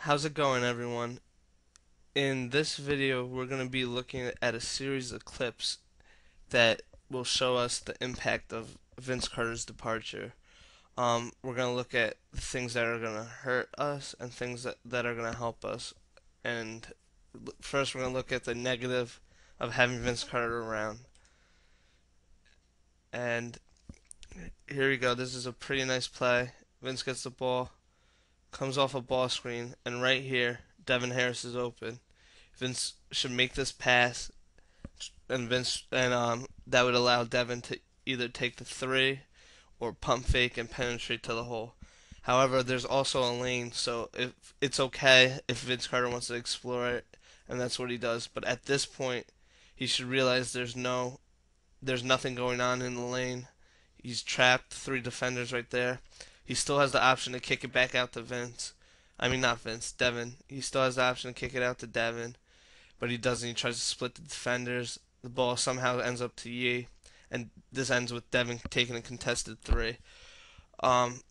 How's it going, everyone? In this video, we're going to be looking at a series of clips that will show us the impact of Vince Carter's departure. We're going to look at things that are going to hurt us and things that are going to help us. And first, we're going to look at the negative of having Vince Carter around. And here we go. This is a pretty nice play. Vince gets the ball, comes off a ball screen, and right here, Devin Harris is open. Vince should make this pass, and that would allow Devin to either take the three or pump fake and penetrate to the hole. However, there's also a lane, so if it's okay if Vince Carter wants to explore it, and that's what he does. But at this point, he should realize there's nothing going on in the lane. He's trapped, three defenders right there. He still has the option to kick it back out to Vince. I mean, not Vince, Devin. He still has the option to kick it out to Devin, but he doesn't. He tries to split the defenders. The ball somehow ends up to Yee, and this ends with Devin taking a contested three. Um,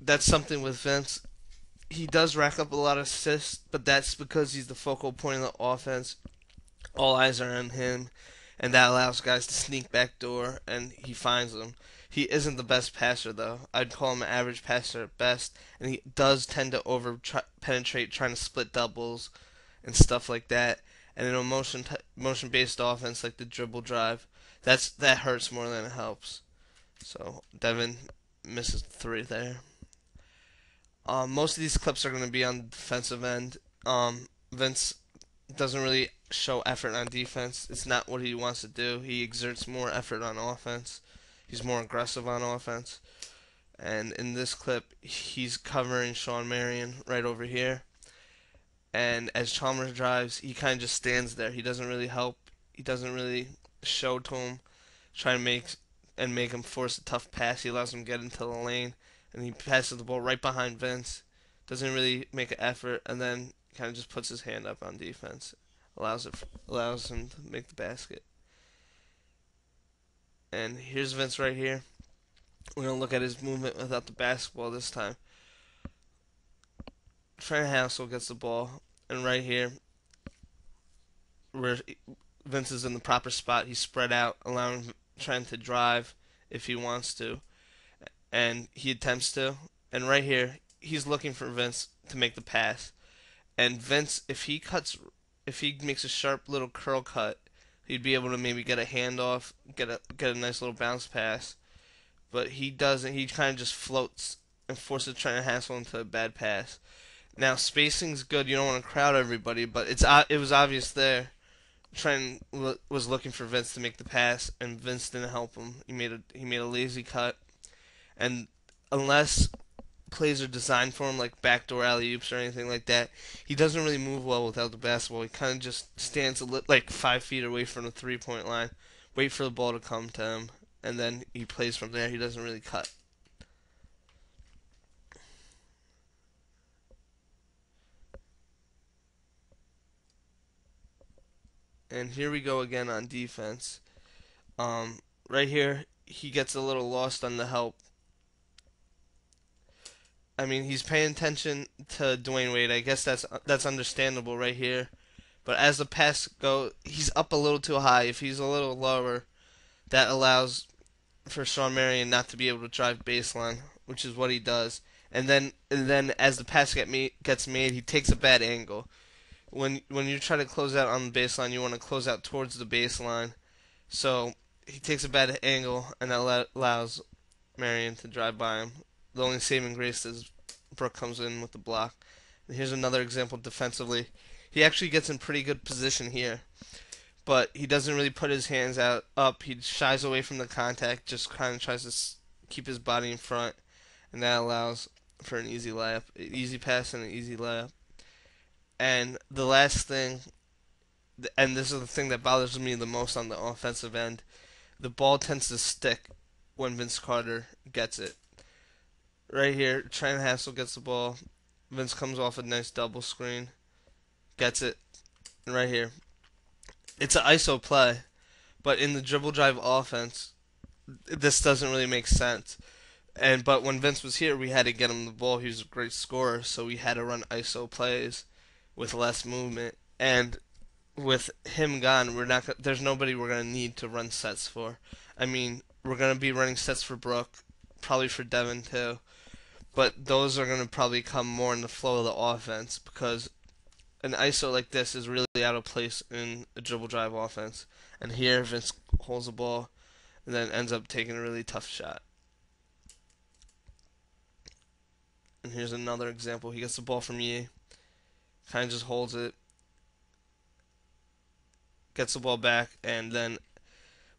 that's something with Vince. He does rack up a lot of assists, but that's because he's the focal point of the offense. All eyes are on him, and that allows guys to sneak back door, and he finds them. He isn't the best passer, though. I'd call him an average passer at best, and he does tend to penetrate, trying to split doubles and stuff like that. And in a motion based offense like the dribble drive, that hurts more than it helps. So Devin misses three there. Most of these clips are going to be on the defensive end. Vince doesn't really show effort on defense. It's not what he wants to do. He exerts more effort on offense. He's more aggressive on offense. And in this clip, he's covering Sean Marion right over here. And as Chalmers drives, he kind of just stands there. He doesn't really help. He doesn't really show to him, try to make him force a tough pass. He allows him to get into the lane, and he passes the ball right behind Vince. Doesn't really make an effort, and then kind of just puts his hand up on defense. Allows him to make the basket. And here's Vince right here. We're gonna look at his movement without the basketball this time. Trent Hassel gets the ball, and right here, where Vince is in the proper spot, he's spread out, allowing Trent to drive if he wants to, and he attempts to. And right here, he's looking for Vince to make the pass. And Vince, if he makes a sharp little curl cut, he'd be able to maybe get a handoff, get a nice little bounce pass. But he doesn't. He kind of just floats and forces Trent Hassel into a bad pass. Now spacing's good. You don't want to crowd everybody, but it was obvious there. Trent was looking for Vince to make the pass, and Vince didn't help him. He made a lazy cut, and unless plays are designed for him, like backdoor alley oops or anything like that, he doesn't really move well without the basketball. He kind of just stands like 5 feet away from the 3-point line, wait for the ball to come to him, and then he plays from there. He doesn't really cut. And here we go again on defense. Right here, he gets a little lost on the help. I mean, he's paying attention to Dwayne Wade. I guess that's understandable right here. But as the pass go, he's up a little too high. If he's a little lower, that allows for Sean Marion not to be able to drive baseline, which is what he does. And then as the pass gets made, he takes a bad angle. When you try to close out on the baseline, you want to close out towards the baseline. So he takes a bad angle, and that allows Marion to drive by him. The only saving grace is Brooke comes in with the block. And here's another example defensively. He actually gets in pretty good position here, but he doesn't really put his hands out up. He shies away from the contact, just kind of tries to keep his body in front, and that allows for an easy layup, an easy pass, and an easy layup. And the last thing, and this is the thing that bothers me the most on the offensive end, the ball tends to stick when Vince Carter gets it. Right here, Trent Hassel gets the ball. Vince comes off a nice double screen, gets it, and right here, it's an ISO play, but in the dribble drive offense, this doesn't really make sense. But when Vince was here, we had to get him the ball. He was a great scorer, so we had to run ISO plays with less movement. And with him gone, we're not. There's nobody we're gonna need to run sets for. I mean, we're gonna be running sets for Brooke, probably for Devin too. But those are gonna probably come more in the flow of the offense because an ISO like this is really out of place in a dribble drive offense. And here, Vince holds the ball and then ends up taking a really tough shot. And here's another example. He gets the ball from Yi, kind of just holds it, gets the ball back, and then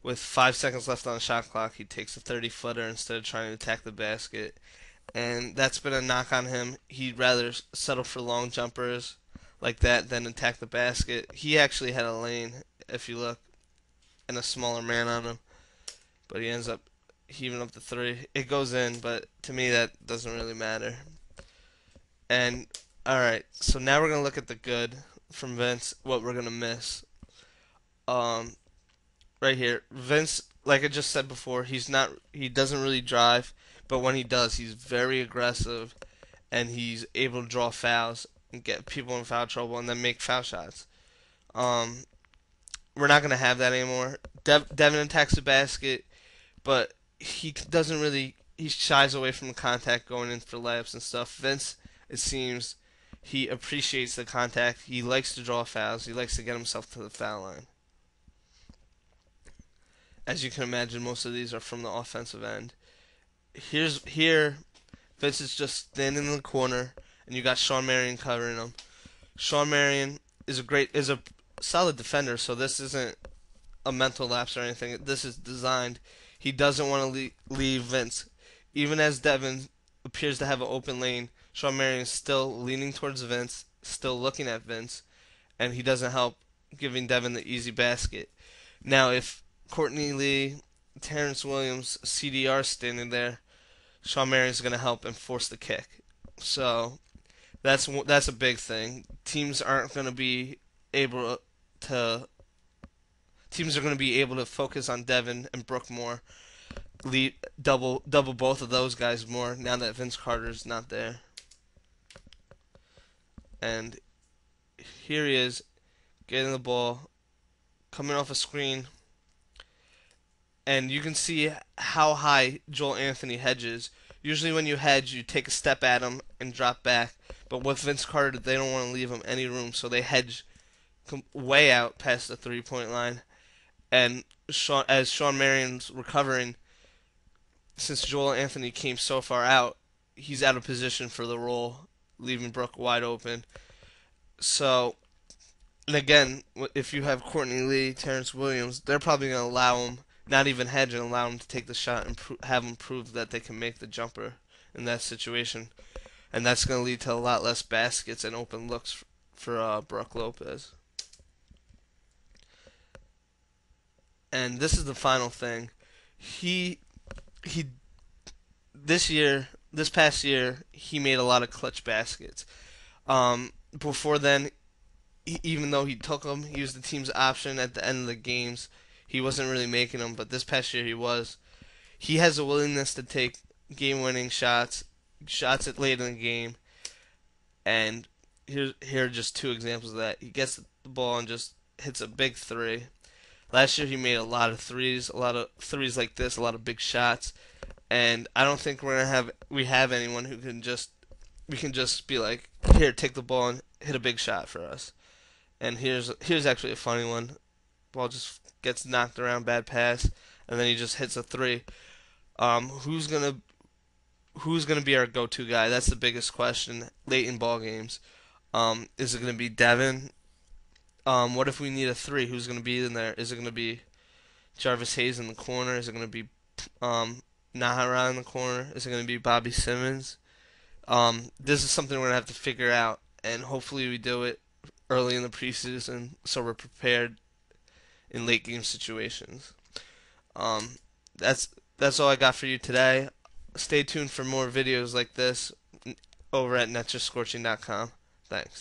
with 5 seconds left on the shot clock, he takes a 30-footer instead of trying to attack the basket. And that's been a knock on him. He'd rather settle for long jumpers like that than attack the basket. He actually had a lane, if you look, and a smaller man on him, but he ends up heaving up the three. It goes in, but to me that doesn't really matter. And alright, so now we're gonna look at the good from Vince, what we're gonna miss. Um right here. Vince, like I just said before, he doesn't really drive, but when he does, he's very aggressive and he's able to draw fouls and get people in foul trouble and then make foul shots. Um we're not gonna have that anymore. Devin attacks the basket, but he doesn't really. He shies away from the contact going in for layups and stuff. Vince, it seems, he appreciates the contact. He likes to draw fouls. He likes to get himself to the foul line. As you can imagine, most of these are from the offensive end. Here, Vince is just standing in the corner, and you got Sean Marion covering him. Sean Marion is a solid defender, so this isn't a mental lapse or anything. This is designed. He doesn't want to leave Vince. Even as Devin appears to have an open lane, Sean Marion is still leaning towards Vince, still looking at Vince, and he doesn't help giving Devin the easy basket. Now, if Courtney Lee, Terrence Williams, CDR standing there, Sean Marion's going to help and force the kick. So that's a big thing. Able to teams are going to be able to focus on Devin and Brooke more, double both of those guys more now that Vince Carter's not there. And here he is getting the ball, coming off a screen, and you can see how high Joel Anthony hedges. Usually when you hedge, you take a step at him and drop back, but with Vince Carter, they don't want to leave him any room, so they hedge way out past the three-point line. And as Sean Marion's recovering, since Joel Anthony came so far out, he's out of position for the roll, leaving Brooke wide open. So, and again, if you have Courtney Lee, Terrence Williams, they're probably going to allow him, not even hedge, and allow him to take the shot and have him prove that they can make the jumper in that situation. And that's going to lead to a lot less baskets and open looks for Brooke Lopez. And this is the final thing. He this past year, he made a lot of clutch baskets. Before then, even though he took them, he was the team's option at the end of the games. He wasn't really making them, but this past year he was. He has a willingness to take game-winning shots at late in the game, and here are just two examples of that. He gets the ball and just hits a big three. Last year he made a lot of threes like this, a lot of big shots, and I don't think we have anyone who can just we can just be like, here, take the ball and hit a big shot for us. And here's actually a funny one. Ball just gets knocked around, bad pass, and then he just hits a three. Who's gonna be our go-to guy? That's the biggest question late in ball games. Is it gonna be Devin? What if we need a three? Who's gonna be in there? Is it gonna be Jarvis Hayes in the corner? Is it gonna be Nahara in the corner? Is it gonna be Bobby Simmons? This is something we're gonna have to figure out, and hopefully we do it early in the preseason so we're prepared in late game situations. Um, that's all I got for you today. Stay tuned for more videos like this over at netjustscorching.com. Thanks.